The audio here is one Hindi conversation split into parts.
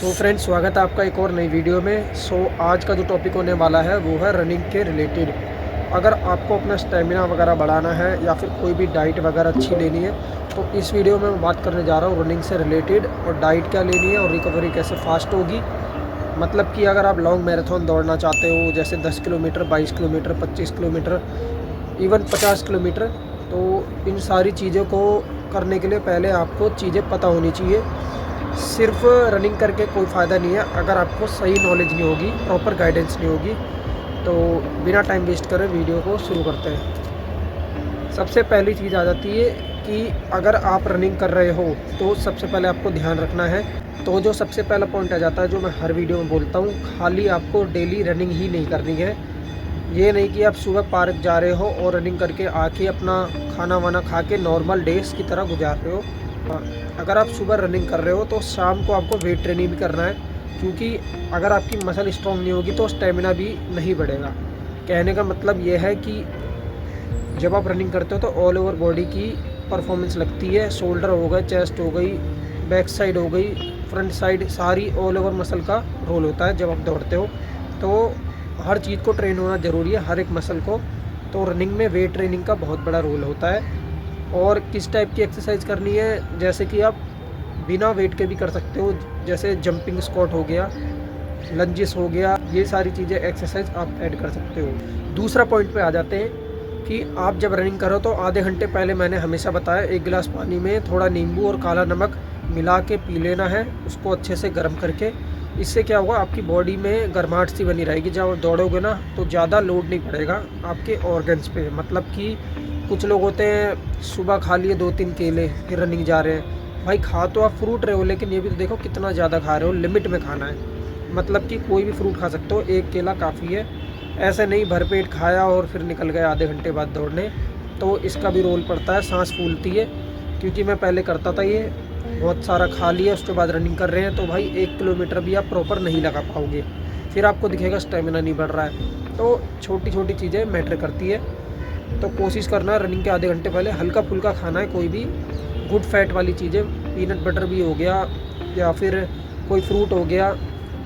तो फ्रेंड्स, स्वागत है आपका एक और नई वीडियो में। आज का जो टॉपिक होने वाला है वो है रनिंग के रिलेटेड। अगर आपको अपना स्टेमिना वगैरह बढ़ाना है या फिर कोई भी डाइट वगैरह अच्छी लेनी है तो इस वीडियो में मैं बात करने जा रहा हूँ रनिंग से रिलेटेड, और डाइट क्या लेनी है और रिकवरी कैसे फास्ट होगी। मतलब कि अगर आप लॉन्ग मैराथन दौड़ना चाहते हो, जैसे 10 kilometre, 22 kilometre, 25 kilometre, even 50 kilometre, तो इन सारी चीज़ों को करने के लिए पहले आपको चीज़ें पता होनी चाहिए। सिर्फ रनिंग करके कोई फ़ायदा नहीं है अगर आपको सही नॉलेज नहीं होगी, प्रॉपर गाइडेंस नहीं होगी। तो बिना टाइम वेस्ट करे वीडियो को शुरू करते हैं। सबसे पहली चीज़ आ जाती है कि अगर आप रनिंग कर रहे हो तो सबसे पहले आपको ध्यान रखना है। तो जो सबसे पहला पॉइंट आ जाता है, जो मैं हर वीडियो में बोलता हूँ, खाली आपको डेली रनिंग ही नहीं करनी है। ये नहीं कि आप सुबह पार्क जा रहे हो और रनिंग करके आके अपना खाना वाना खा के नॉर्मल डेज की तरह गुजार रहे हो। अगर आप सुबह रनिंग कर रहे हो तो शाम को आपको वेट ट्रेनिंग भी करना है, क्योंकि अगर आपकी मसल स्ट्रॉन्ग नहीं होगी तो स्टेमिना भी नहीं बढ़ेगा। कहने का मतलब ये है कि जब आप रनिंग करते हो तो ऑल ओवर बॉडी की परफॉर्मेंस लगती है। शोल्डर हो गए, चेस्ट हो गई, बैक साइड हो गई, फ्रंट साइड, सारी ऑल ओवर मसल का रोल होता है जब आप दौड़ते हो। तो हर चीज़ को ट्रेन होना ज़रूरी है, हर एक मसल को। तो रनिंग में वेट ट्रेनिंग का बहुत बड़ा रोल होता है। और किस टाइप की एक्सरसाइज करनी है, जैसे कि आप बिना वेट के भी कर सकते हो, जैसे जंपिंग स्क्वाट हो गया, लंजेस हो गया, ये सारी चीज़ें एक्सरसाइज आप ऐड कर सकते हो। दूसरा पॉइंट पे आ जाते हैं कि आप जब रनिंग करो तो आधे घंटे पहले मैंने हमेशा बताया, एक गिलास पानी में थोड़ा नींबू और काला नमक मिला के पी लेना है, उसको अच्छे से गर्म करके। इससे क्या होगा, आपकी बॉडी में गर्माहट सी बनी रहेगी। जब आप दौड़ोगे ना तो ज़्यादा लोड नहीं पड़ेगा आपके ऑर्गन्स पे। मतलब कि कुछ लोग होते हैं सुबह खा लिए 2-3 केले फिर रनिंग जा रहे हैं। भाई, खा तो आप फ्रूट रहे हो, लेकिन ये भी तो देखो कितना ज़्यादा खा रहे हो, लिमिट में खाना है। मतलब कि कोई भी फ्रूट खा सकते हो, एक केला काफ़ी है। ऐसे नहीं भरपेट खाया और फिर निकल गए आधे घंटे बाद दौड़ने, तो इसका भी रोल पड़ता है, सांस फूलती है। क्योंकि मैं पहले करता था ये, बहुत सारा खा लिया उसके बाद रनिंग कर रहे हैं तो भाई 1 किलोमीटर भी आप प्रॉपर नहीं लगा पाओगे, फिर आपको दिखेगा स्टेमिना नहीं बढ़ रहा है। तो छोटी छोटी चीज़ें मैटर करती है। तो कोशिश करना रनिंग के आधे घंटे पहले हल्का फुल्का खाना है, कोई भी गुड फैट वाली चीज़ें, पीनट बटर भी हो गया या फिर कोई फ्रूट हो गया।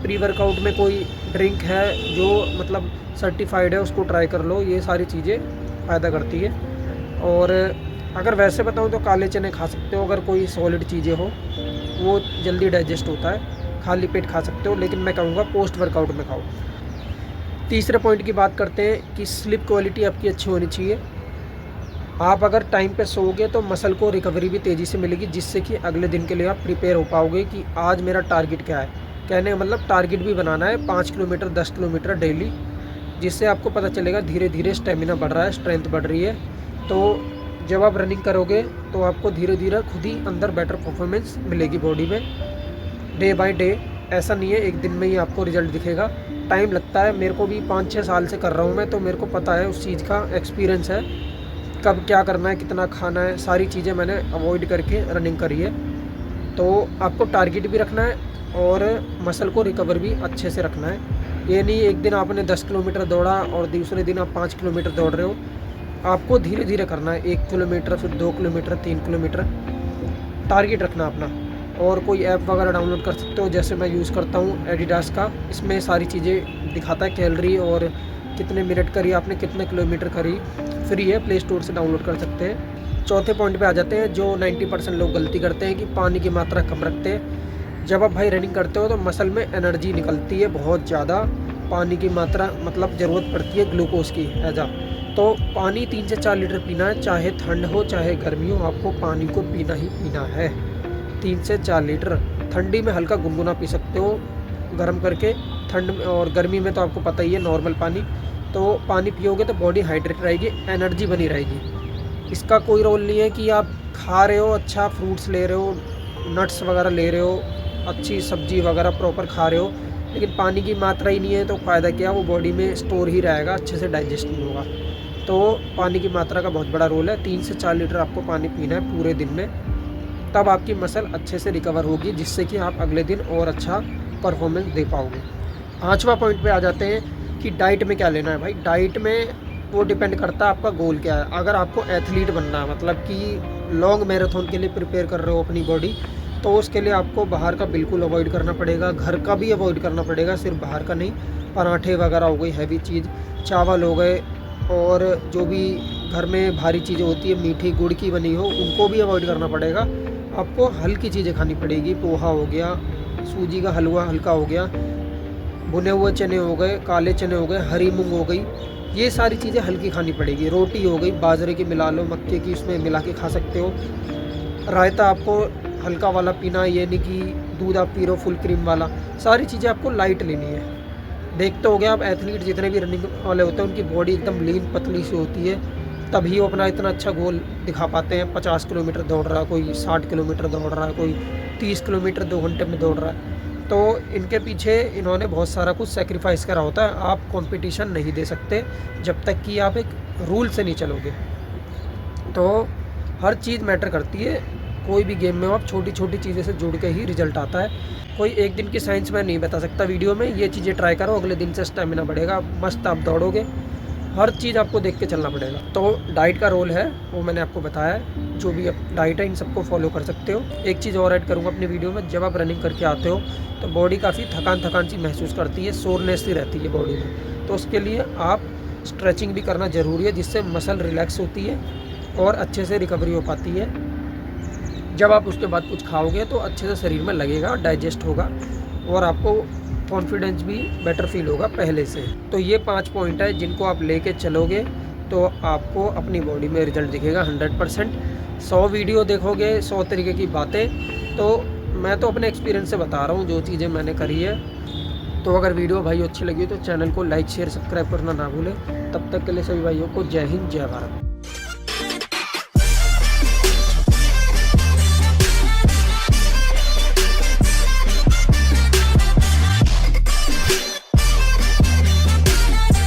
प्री वर्कआउट में कोई ड्रिंक है जो मतलब सर्टिफाइड है, उसको ट्राई कर लो। ये सारी चीज़ें फ़ायदा करती है। और अगर वैसे बताऊँ तो काले चने खा सकते हो, अगर कोई सॉलिड चीज़ें हो, वो जल्दी डाइजेस्ट होता है। खाली पेट खा सकते हो, लेकिन मैं कहूँगा पोस्ट वर्कआउट में खाओ। तीसरे पॉइंट की बात करते हैं कि स्लीप क्वालिटी आपकी अच्छी होनी चाहिए। आप अगर टाइम पे सोओगे तो मसल को रिकवरी भी तेज़ी से मिलेगी, जिससे कि अगले दिन के लिए आप प्रिपेयर हो पाओगे कि आज मेरा टारगेट क्या है। कहने का मतलब टारगेट भी बनाना है 5 किलोमीटर, 10 किलोमीटर डेली, जिससे आपको पता चलेगा धीरे धीरे स्टेमिना बढ़ रहा है, स्ट्रेंथ बढ़ रही है। तो जब आप रनिंग करोगे तो आपको धीरे धीरे खुद ही अंदर बेटर परफॉर्मेंस मिलेगी बॉडी में, डे बाय डे। ऐसा नहीं है एक दिन में ही आपको रिजल्ट दिखेगा, टाइम लगता है। मेरे को भी 5-6 साल से कर रहा हूँ मैं, तो मेरे को पता है, उस चीज़ का एक्सपीरियंस है, कब क्या करना है, कितना खाना है, सारी चीज़ें मैंने अवॉइड करके रनिंग करी है। तो आपको टारगेट भी रखना है और मसल को रिकवर भी अच्छे से रखना है। ये नहीं एक दिन आपने 10 किलोमीटर दौड़ा और दूसरे दिन आप 5 किलोमीटर दौड़ रहे हो। आपको धीरे धीरे करना है, 1 किलोमीटर, फिर 2 किलोमीटर, 3 किलोमीटर, टारगेट रखना अपना। और कोई ऐप वगैरह डाउनलोड कर सकते हो, जैसे मैं यूज़ करता हूँ एडिडास का। इसमें सारी चीज़ें दिखाता है, कैलोरी और कितने मिनट करी आपने, कितने किलोमीटर करी। फ्री है, प्ले स्टोर से डाउनलोड कर सकते हैं। चौथे पॉइंट पे आ जाते हैं, जो 90% लोग गलती करते हैं कि पानी की मात्रा कम रखते हैं। जब आप भाई रनिंग करते हो तो मसल में एनर्जी निकलती है बहुत ज़्यादा, पानी की मात्रा मतलब ज़रूरत पड़ती है ग्लूकोज की एजा। तो पानी 3 से 4 लीटर पीना है, चाहे ठंड हो चाहे गर्मी हो, आपको पानी को पीना ही पीना है। 3 से 4 लीटर। ठंडी में हल्का गुनगुना पी सकते हो गर्म करके, ठंड में और गर्मी में तो आपको पता ही है नॉर्मल पानी। तो पानी पियोगे तो बॉडी हाइड्रेट रहेगी, एनर्जी बनी रहेगी। इसका कोई रोल नहीं है कि आप खा रहे हो, अच्छा फ्रूट्स ले रहे हो, नट्स वगैरह ले रहे हो, अच्छी सब्जी वगैरह प्रॉपर खा रहे हो, लेकिन पानी की मात्रा ही नहीं है तो फ़ायदा क्या, वो बॉडी में स्टोर ही रहेगा, अच्छे से डाइजेस्ट नहीं होगा। तो पानी की मात्रा का बहुत बड़ा रोल है। 3 से 4 लीटर आपको पानी पीना है पूरे दिन में, तब आपकी मसल अच्छे से रिकवर होगी, जिससे कि आप अगले दिन और अच्छा परफॉर्मेंस दे पाओगे। 5वां पॉइंट पे आ जाते हैं कि डाइट में क्या लेना है। भाई डाइट में वो डिपेंड करता है आपका गोल क्या है। अगर आपको एथलीट बनना है, मतलब कि लॉन्ग मैराथन के लिए प्रिपेयर कर रहे हो अपनी बॉडी, तो उसके लिए आपको बाहर का बिल्कुल अवॉइड करना पड़ेगा, घर का भी अवॉइड करना पड़ेगा, सिर्फ बाहर का नहीं। पराठे वगैरह हो गई हैवी चीज़, चावल हो गए, और जो भी घर में भारी चीज़ें होती है मीठी गुड़ की बनी हो, उनको भी अवॉइड करना पड़ेगा। आपको हल्की चीज़ें खानी पड़ेगी, पोहा हो गया, सूजी का हलवा हल्का हो गया, भुने हुए चने हो गए, काले चने हो गए, हरी मूंग हो गई, ये सारी चीज़ें हल्की खानी पड़ेगी। रोटी हो गई, बाजरे की मिला लो, मक्के की, उसमें मिला के खा सकते हो। रायता आपको हल्का वाला पीना, ये नहीं कि दूध आप पी रहे हो फुल क्रीम वाला। सारी चीज़ें आपको लाइट लेनी है। देखते हो गए आप, एथलीट जितने भी रनिंग वाले होते हैं उनकी बॉडी एकदम लीन पतली सी होती है, तभी वो अपना इतना अच्छा गोल दिखा पाते हैं। 50 किलोमीटर दौड़ रहा है कोई, 60 किलोमीटर दौड़ रहा है कोई, 30 किलोमीटर 2 घंटे में दौड़ रहा है। तो इनके पीछे इन्होंने बहुत सारा कुछ सेक्रीफाइस करा होता है। आप कंपटीशन नहीं दे सकते जब तक कि आप एक रूल से नहीं चलोगे। तो हर चीज़ मैटर करती है, कोई भी गेम में आप छोटी छोटी चीज़ें से जुड़ के ही रिजल्ट आता है। कोई एक दिन की साइंस मैं नहीं बता सकता वीडियो में, ये चीज़ें ट्राई करो, अगले दिन से स्टेमिना बढ़ेगा, मस्त आप दौड़ोगे। हर चीज़ आपको देख के चलना पड़ेगा। तो डाइट का रोल है वो मैंने आपको बताया है, जो भी डाइट है इन सबको फॉलो कर सकते हो। एक चीज़ और ऐड करूँगा अपनी वीडियो में, जब आप रनिंग करके आते हो तो बॉडी काफ़ी थकान सी महसूस करती है, सोरनेस सी रहती है बॉडी में। तो उसके लिए आप स्ट्रेचिंग भी करना ज़रूरी है, जिससे मसल रिलैक्स होती है और अच्छे से रिकवरी हो पाती है। जब आप उसके बाद कुछ खाओगे तो अच्छे से शरीर में लगेगा, डाइजेस्ट होगा, और आपको कॉन्फिडेंस भी बेटर फील होगा पहले से। तो ये 5 पॉइंट है जिनको आप लेके चलोगे तो आपको अपनी बॉडी में रिजल्ट दिखेगा 100%। 100 वीडियो देखोगे, 100 तरीके की बातें, तो मैं तो अपने एक्सपीरियंस से बता रहा हूँ जो चीज़ें मैंने करी है। तो अगर वीडियो भाई अच्छी लगी तो चैनल को लाइक शेयर सब्सक्राइब करना ना भूलें। तब तक के लिए सभी भाइयों को जय हिंद जय भारत।